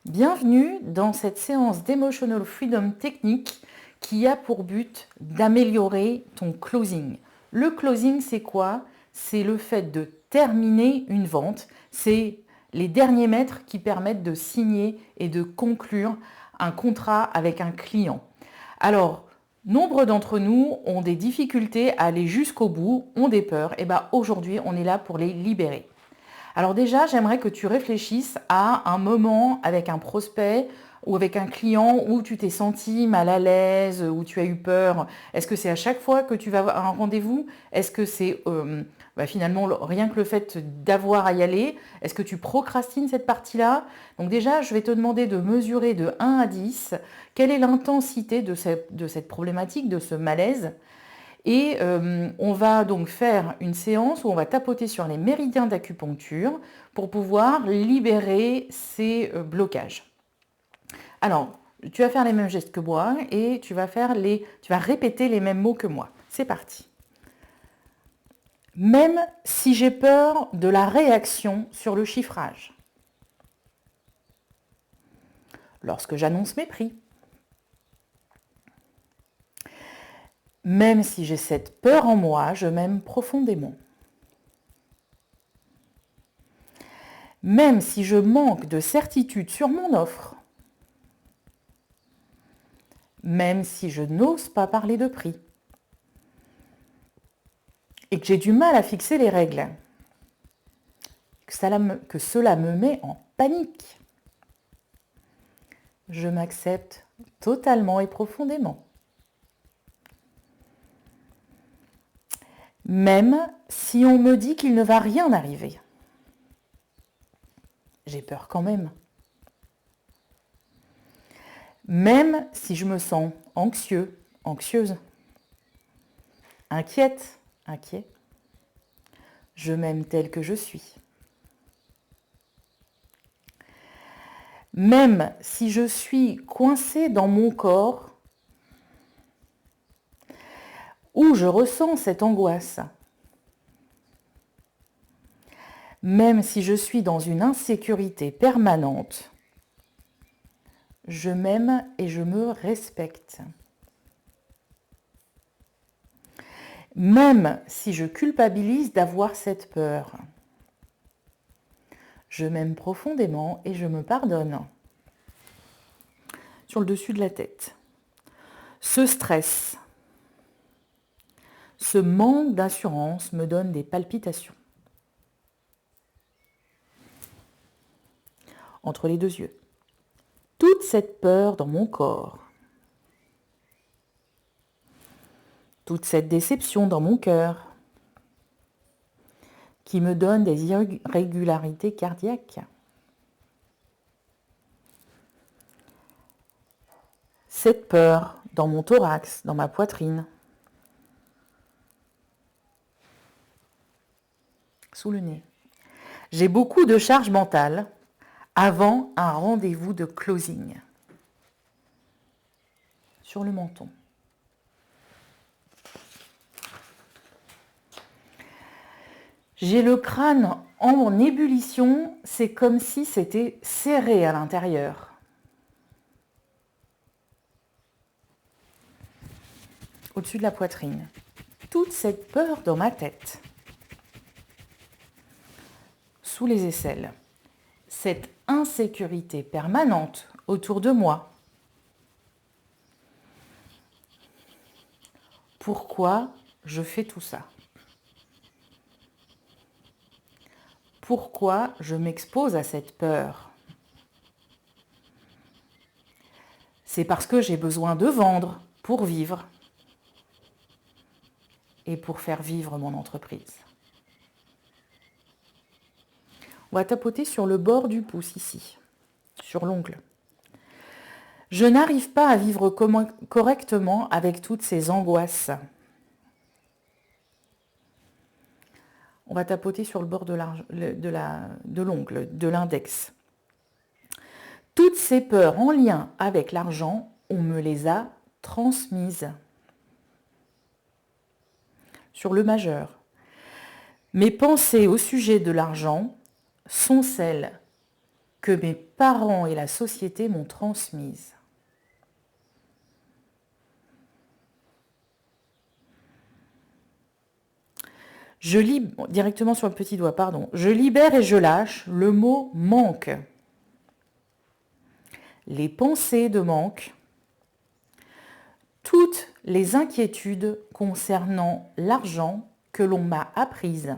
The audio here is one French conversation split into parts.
Bienvenue dans cette séance d'Emotional Freedom Technique qui a pour but d'améliorer ton closing. Le closing, c'est quoi? C'est le fait de terminer une vente. C'est les derniers mètres qui permettent de signer et de conclure un contrat avec un client. Alors, nombre d'entre nous ont des difficultés à aller jusqu'au bout, ont des peurs. Et bien aujourd'hui, on est là pour les libérer. Alors déjà, j'aimerais que tu réfléchisses à un moment avec un prospect ou avec un client où tu t'es senti mal à l'aise, où tu as eu peur. Est-ce que c'est à chaque fois que tu vas avoir un rendez-vous? Est-ce que c'est finalement rien que le fait d'avoir à y aller? Est-ce que tu procrastines cette partie-là? Donc déjà, je vais te demander de mesurer de 1 à 10 quelle est l'intensité de cette problématique, de ce malaise. Et on va donc faire une séance où on va tapoter sur les méridiens d'acupuncture pour pouvoir libérer ces blocages. Alors, tu vas faire les mêmes gestes que moi et tu vas répéter les mêmes mots que moi. C'est parti. Même si j'ai peur de la réaction sur le chiffrage. Lorsque j'annonce mes prix. Même si j'ai cette peur en moi, je m'aime profondément. Même si je manque de certitude sur mon offre. Même si je n'ose pas parler de prix. Et que j'ai du mal à fixer les règles. Que cela me met en panique. Je m'accepte totalement et profondément. Même si on me dit qu'il ne va rien arriver. J'ai peur quand même. Même si je me sens anxieux, anxieuse, inquiète, inquiet, je m'aime tel que je suis. Même si je suis coincée dans mon corps, où je ressens cette angoisse, même si je suis dans une insécurité permanente, je m'aime et je me respecte. Même si je culpabilise d'avoir cette peur, je m'aime profondément et je me pardonne. Sur le dessus de la tête. Ce stress, ce manque d'assurance me donne des palpitations. Entre les deux yeux. Toute cette peur dans mon corps. Toute cette déception dans mon cœur qui me donne des irrégularités cardiaques. Cette peur dans mon thorax, dans ma poitrine, sous le nez. J'ai beaucoup de charge mentale avant un rendez-vous de closing. Sur le menton. J'ai le crâne en ébullition, c'est comme si c'était serré à l'intérieur. Au-dessus de la poitrine. Toute cette peur dans ma tête. Sous les aisselles. Cette insécurité permanente autour de moi. Pourquoi je fais tout ça? Pourquoi je m'expose à cette peur? C'est parce que j'ai besoin de vendre pour vivre et pour faire vivre mon entreprise. On va tapoter sur le bord du pouce ici, sur l'ongle. Je n'arrive pas à vivre correctement avec toutes ces angoisses. On va tapoter sur le bord de l'ongle, de l'index. Toutes ces peurs en lien avec l'argent, on me les a transmises. Sur le majeur. Mes pensées au sujet de l'argent sont celles que mes parents et la société m'ont transmise. Directement sur le petit doigt, pardon. Je libère et je lâche le mot manque. Les pensées de manque. Toutes les inquiétudes concernant l'argent que l'on m'a apprises.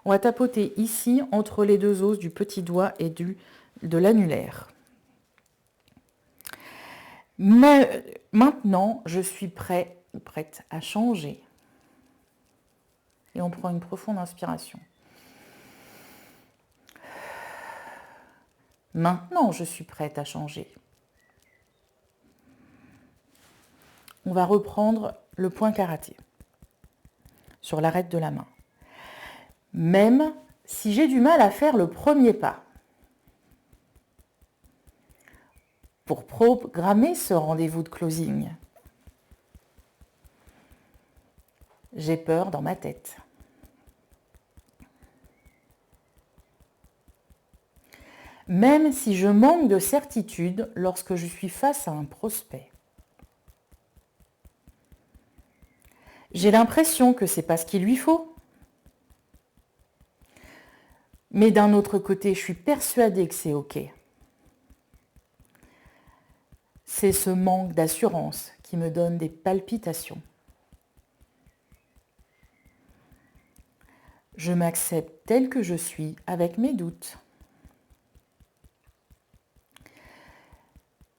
On va tapoter ici entre les deux os du petit doigt et de l'annulaire. Mais maintenant, je suis prête à changer. Et on prend une profonde inspiration. Maintenant, je suis prête à changer. On va reprendre le point karaté sur l'arête de la main. Même si j'ai du mal à faire le premier pas pour programmer ce rendez-vous de closing, j'ai peur dans ma tête. Même si je manque de certitude lorsque je suis face à un prospect. J'ai l'impression que c'est pas ce qu'il lui faut. Mais d'un autre côté, je suis persuadée que c'est OK. C'est ce manque d'assurance qui me donne des palpitations. Je m'accepte tel que je suis avec mes doutes.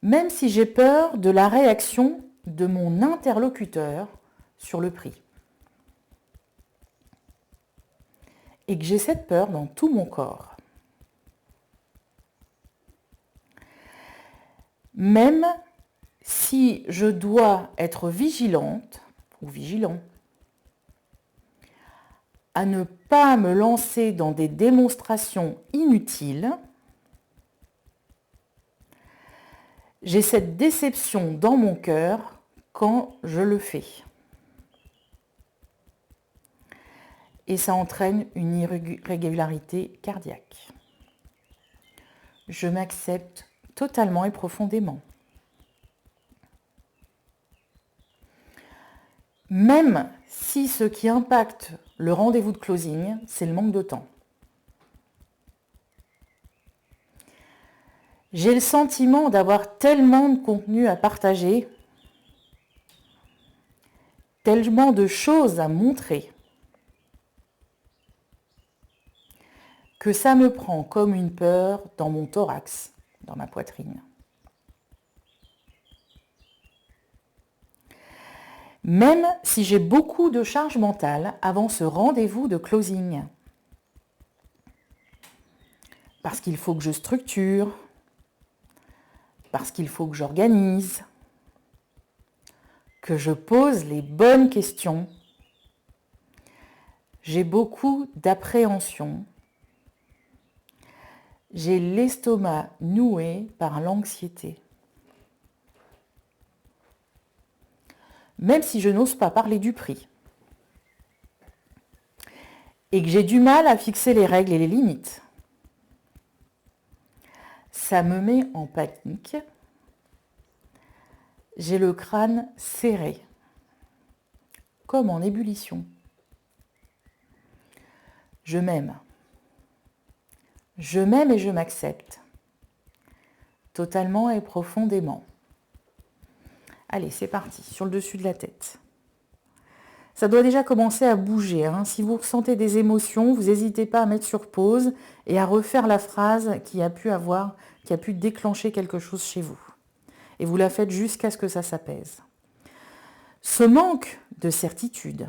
Même si j'ai peur de la réaction de mon interlocuteur sur le prix. Et que j'ai cette peur dans tout mon corps. Même si je dois être vigilante ou vigilant à ne pas me lancer dans des démonstrations inutiles, j'ai cette déception dans mon cœur quand je le fais. Et ça entraîne une irrégularité cardiaque. Je m'accepte totalement et profondément. Même si ce qui impacte le rendez-vous de closing, c'est le manque de temps. J'ai le sentiment d'avoir tellement de contenu à partager, tellement de choses à montrer, que ça me prend comme une peur dans mon thorax, dans ma poitrine. Même si j'ai beaucoup de charge mentale avant ce rendez-vous de closing. Parce qu'il faut que je structure, parce qu'il faut que j'organise, que je pose les bonnes questions. J'ai beaucoup d'appréhension. J'ai l'estomac noué par l'anxiété. Même si je n'ose pas parler du prix. Et que j'ai du mal à fixer les règles et les limites. Ça me met en panique. J'ai le crâne serré, comme en ébullition. Je m'aime. Je m'aime et je m'accepte, totalement et profondément. Allez, c'est parti, sur le dessus de la tête. Ça doit déjà commencer à bouger. Si vous ressentez des émotions, vous n'hésitez pas à mettre sur pause et à refaire la phrase qui a pu déclencher quelque chose chez vous. Et vous la faites jusqu'à ce que ça s'apaise. Ce manque de certitude,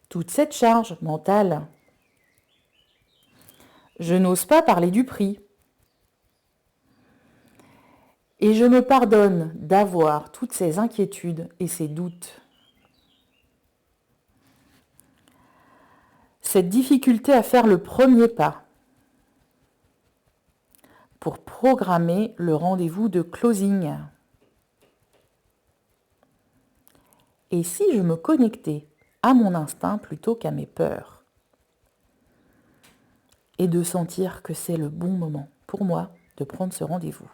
toute cette charge mentale, je n'ose pas parler du prix. Et je me pardonne d'avoir toutes ces inquiétudes et ces doutes. Cette difficulté à faire le premier pas pour programmer le rendez-vous de closing. Et si je me connectais à mon instinct plutôt qu'à mes peurs. Et de sentir que c'est le bon moment pour moi de prendre ce rendez-vous.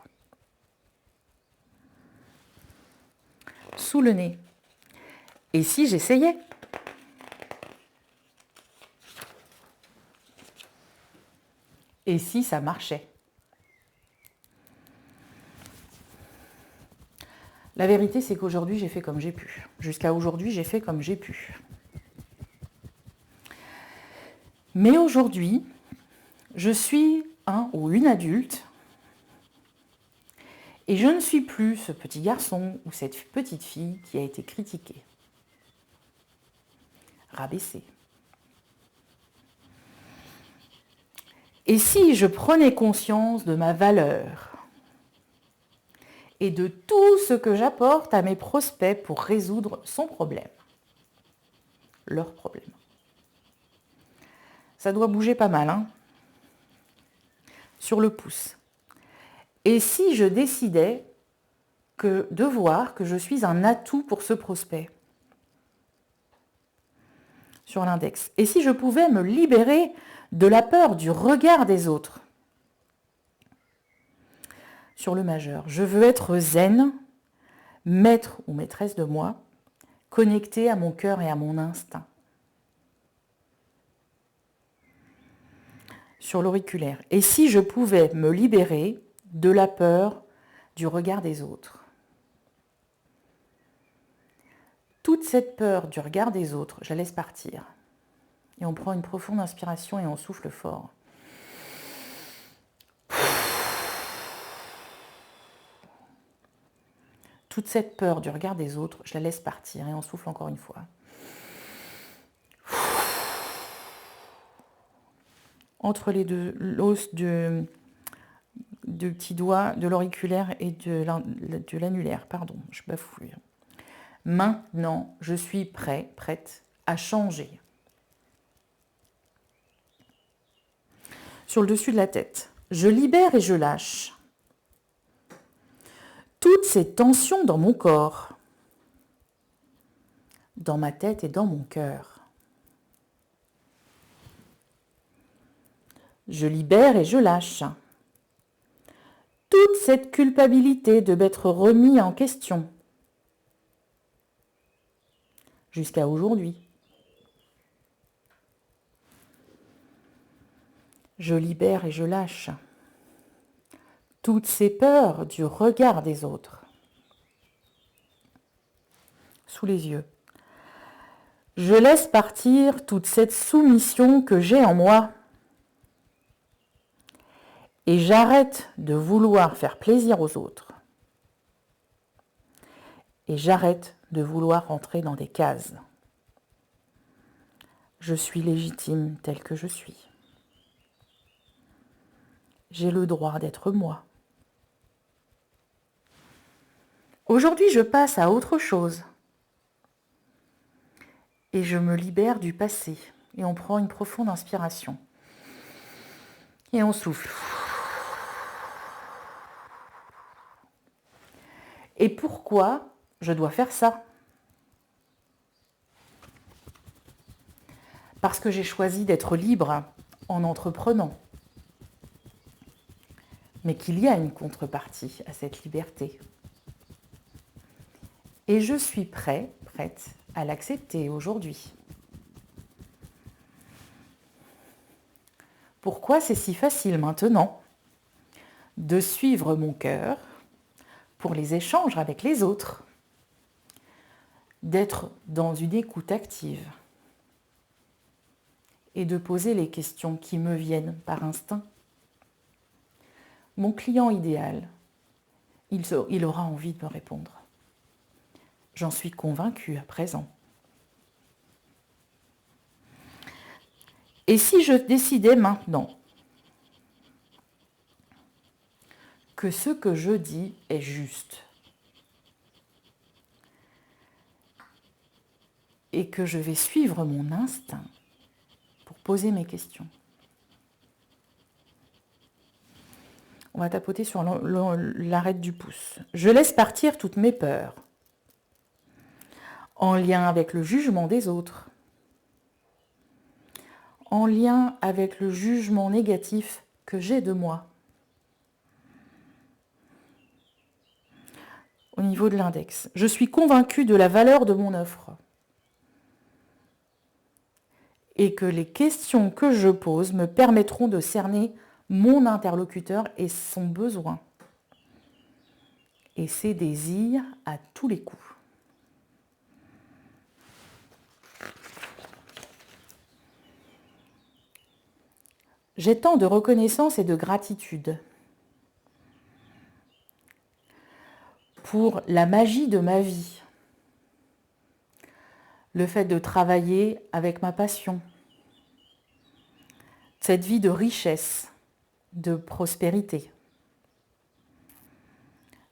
Sous le nez. Et si j'essayais ? Et si ça marchait ? La vérité, c'est qu'aujourd'hui, j'ai fait comme j'ai pu. Jusqu'à aujourd'hui, j'ai fait comme j'ai pu. Mais aujourd'hui, je suis un ou une adulte et je ne suis plus ce petit garçon ou cette petite fille qui a été critiquée, rabaissée. Et si je prenais conscience de ma valeur et de tout ce que j'apporte à mes prospects pour résoudre son problème, leur problème. Ça doit bouger pas mal, hein, sur le pouce. Et si je décidais de voir que je suis un atout pour ce prospect sur l'index, et si je pouvais me libérer de la peur du regard des autres sur le majeur, je veux être zen, maître ou maîtresse de moi, connecté à mon cœur et à mon instinct. Sur l'auriculaire. Et si je pouvais me libérer de la peur du regard des autres. Toute cette peur du regard des autres, je la laisse partir. Et on prend une profonde inspiration et on souffle fort. Toute cette peur du regard des autres, je la laisse partir et on souffle encore une fois. Entre les deux, l'os du petit doigt, de l'auriculaire et de l'annulaire. Pardon, je bafouille. Maintenant, je suis prête à changer. Sur le dessus de la tête, je libère et je lâche toutes ces tensions dans mon corps, dans ma tête et dans mon cœur. Je libère et je lâche toute cette culpabilité de m'être remis en question jusqu'à aujourd'hui. Je libère et je lâche toutes ces peurs du regard des autres. Sous les yeux. Je laisse partir toute cette soumission que j'ai en moi. Et j'arrête de vouloir faire plaisir aux autres. Et j'arrête de vouloir rentrer dans des cases. Je suis légitime tel que je suis. J'ai le droit d'être moi. Aujourd'hui, je passe à autre chose. Et je me libère du passé. Et on prend une profonde inspiration. Et on souffle. Et pourquoi je dois faire ça ? Parce que j'ai choisi d'être libre en entreprenant. Mais qu'il y a une contrepartie à cette liberté. Et je suis prête à l'accepter aujourd'hui. Pourquoi c'est si facile maintenant de suivre mon cœur pour les échanges avec les autres, d'être dans une écoute active et de poser les questions qui me viennent par instinct. Mon client idéal, il aura envie de me répondre. J'en suis convaincue à présent. Et si je décidais maintenant que ce que je dis est juste et que je vais suivre mon instinct pour poser mes questions. On va tapoter sur l'arête du pouce. Je laisse partir toutes mes peurs en lien avec le jugement des autres. en lien avec le jugement négatif que j'ai de moi. Au niveau de l'index, je suis convaincue de la valeur de mon offre et que les questions que je pose me permettront de cerner mon interlocuteur et son besoin et ses désirs à tous les coups. J'ai tant de reconnaissance et de gratitude pour la magie de ma vie, le fait de travailler avec ma passion, cette vie de richesse, de prospérité,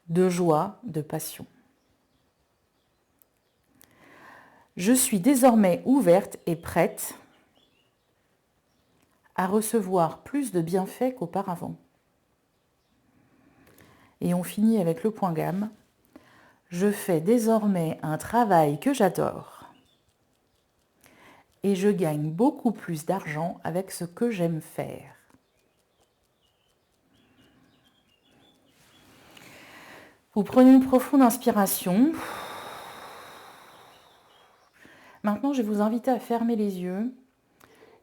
de joie, de passion. Je suis désormais ouverte et prête à recevoir plus de bienfaits qu'auparavant. Et on finit avec le point gamme. Je fais désormais un travail que j'adore et je gagne beaucoup plus d'argent avec ce que j'aime faire. Vous prenez une profonde inspiration. Maintenant, je vais vous inviter à fermer les yeux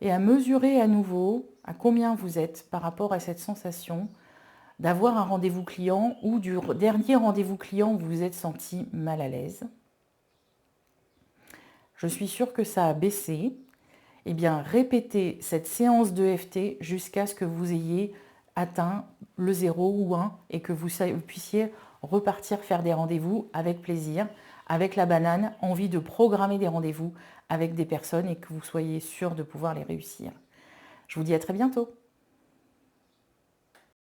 et à mesurer à nouveau à combien vous êtes par rapport à cette sensation d'avoir un rendez-vous client ou du dernier rendez-vous client où vous vous êtes senti mal à l'aise. Je suis sûre que ça a baissé. Eh bien, répétez cette séance d'EFT jusqu'à ce que vous ayez atteint le 0 ou 1 et que vous puissiez repartir faire des rendez-vous avec plaisir, avec la banane, envie de programmer des rendez-vous avec des personnes et que vous soyez sûr de pouvoir les réussir. Je vous dis à très bientôt.